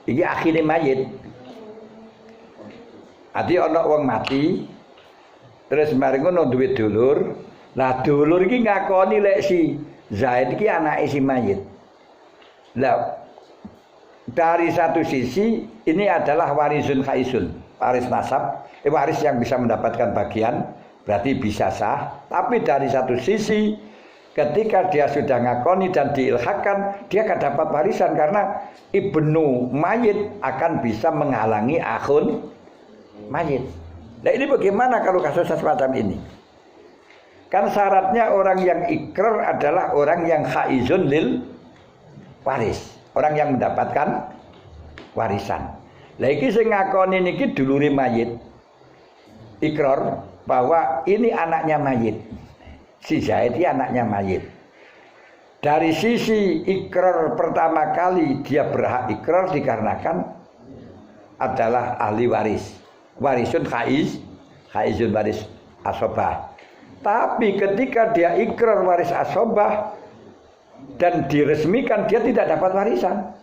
Iki akhine mayit. Adi ana wong mati terus mari ngono duwe dulur. Lah dulur iki ngakoni lek si Zaid iki anake si mayit. Lah dari satu sisi ini adalah warisun khaisun, waris nasab, waris yang bisa mendapatkan bagian, berarti bisa sah. Tapi dari satu sisi ketika dia sudah ngakoni dan diilhakan, dia akan dapat warisan karena ibnu mayit akan bisa menghalangi akhun mayit. Nah ini bagaimana kalau kasus semacam ini? Kan syaratnya orang yang ikrar adalah orang yang khaizun lil waris, orang yang mendapatkan warisan. Lah iki sing ngakoni niki dulure mayit, ikrar bahwa ini anaknya mayit. Si Zaid ini anaknya mayit. Dari sisi ikrar pertama kali dia berhak ikrar dikarenakan adalah ahli waris. Warisun khaizun waris asobah. Tapi ketika dia ikrar waris asobah dan diresmikan, dia tidak dapat warisan.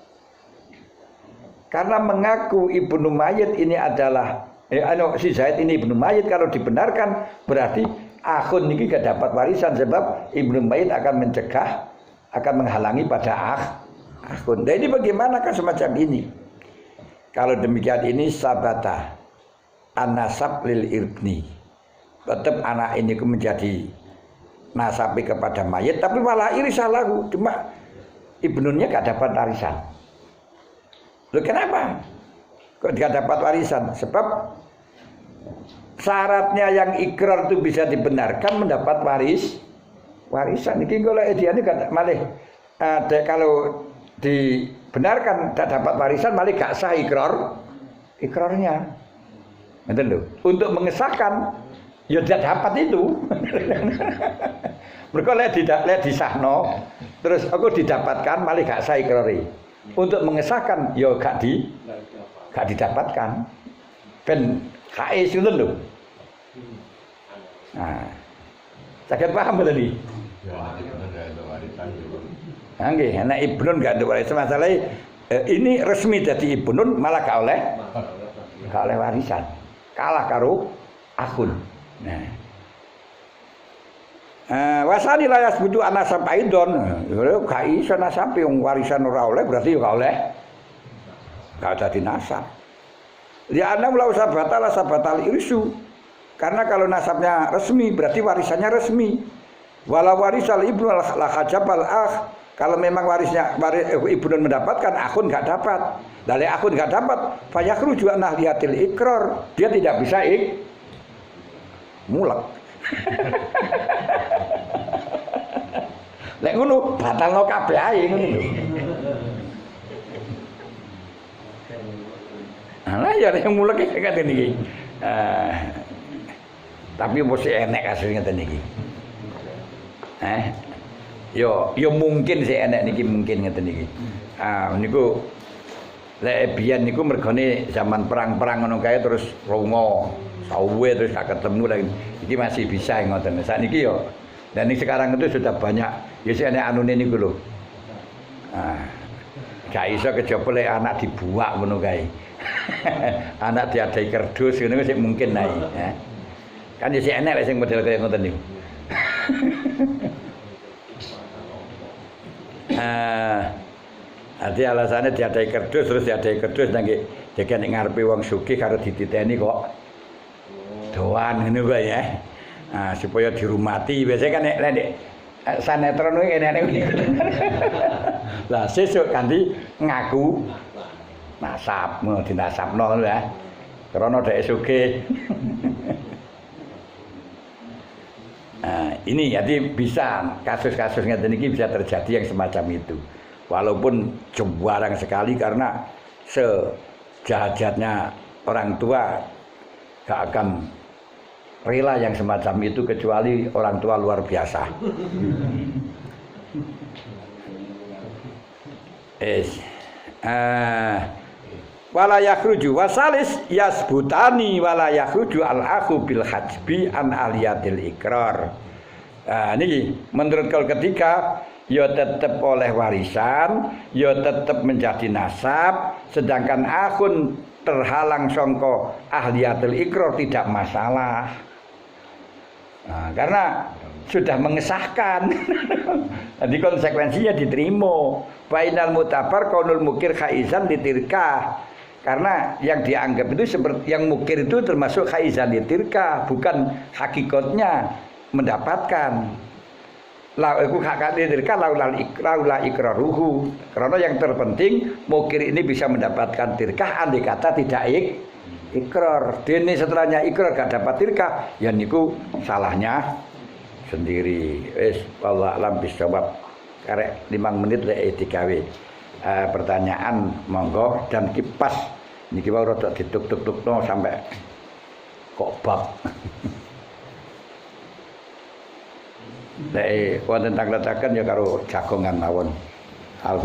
Karena mengaku ibnu mayit ini adalah si Zaid ini ibnu mayit, kalau dibenarkan berarti akhun ini gak dapat warisan sebab ibnu mayit akan mencegah, akan menghalangi pada akhun. Nah ini bagaimana kan semacam ini? Kalau demikian ini sabata an-nasab lil ibni, tetap anak ini menjadi nasabi kepada mayit, tapi malah irisalahu, cuma ibnunya gak dapat warisan. Loh kenapa? Kok gak dapat warisan? Sebab syaratnya yang ikrar itu bisa dibenarkan mendapat warisan. Ini kalau dia ini malah kalau dibenarkan tidak dapat warisan malah gak sah ikrar ikrarnya. Ngoten lho. Untuk mengesahkan ya tidak dapat itu. Mereka lek disahno terus aku didapatkan malah gak sah ikrari. Untuk mengesahkan ya gak didapatkan. Ben KS ngoten lho. Nah. Saged paham mboten iki? Ya nanti bener gak ada warisan gitu. Nggih, anak ibnun gak ada warisan. Masalahnya ini resmi jadi ibnun malah gak oleh warisan. Kalah karo akhun. Nah. Wasani layas butuh anasab aidon. Gak iso nasab yang warisan ora oleh berarti gak oleh. Gak dadi nasab. Ya ana lau sabatal irsu. Karena kalau nasabnya resmi berarti warisannya resmi. Walau warisal ibnu la khajabal akh. Kalau memang ibnu mendapatkan, akhun enggak dapat. Dari akhun enggak dapat, fayakhruju an nahliyatil ikrar. Dia tidak bisa mulek. Lek ngono batalno kabeh ae ngono lho. Lah ya yang mulek iki ngene iki. Tapi mesti enek kasus ngeten iki. Yo mungkin sih enek niki mungkin ngeten iki. Niku lek biyen niku mergone zaman perang-perang ngono kae terus lunga sawe terus gak ketemu lagi. Iki masih bisa ngoten. Sakniki yo. Dan ini sekarang itu sudah banyak ya sih enek anune niku lho. Gak iso kejaba lek anak dibuak ngono kae. Anak diadai kerdus ngono sih mungkin naik, ya. Kan ya sih enek sing model kaya ngoten niku. Ade alasannya diadai kerdus terus diadai kerdus nangge jek nek ngarepe wong sugih karo dititeni kok doan ngono kae ya. Supaya dirumati biasanya kan nek sanetron kuwi enek niku. Lah sesuk kanthi ngaku nasab, mau dinasabno lho ya. Karena dhek sugih. Ini jadi bisa kasus-kasus ngeten iki bisa terjadi yang semacam itu. Walaupun jembarang sekali karena sejahat-jahatnya orang tua gak akan rela yang semacam itu kecuali orang tua luar biasa. Wala yakhruju wasalis yasbutani wala yakhruju al-akhu bil hajbi an aliyatil ikrar. Niki menurut kalau ketiga ya tetap oleh warisan, ya tetap menjadi nasab, sedangkan akhun terhalang sangka ahliyatul ikrar tidak masalah. Karena sudah mengesahkan. Jadi konsekuensinya diterima. Bainal mutabar qaulul mukir khaizan litirkah. Karena yang dianggap itu seperti yang mukir itu termasuk khaizan litirkah, bukan hakikatnya mendapatkan. Iku hak litirkah laula ikraruhu. Karena yang terpenting mukir ini bisa mendapatkan tirkah andai kata tidak ikrar. Dene setelahnya ikrar gak dapat tirkah, ya niku salahnya sendiri. Wis wallah alam bisawab. Karek 5 menit lek digawe pertanyaan monggo dan kipas niki wae rada dituk-tuk-tukno sampai kok bab. Lek wonten tangletaken ya karo jagongan mawon. Alfa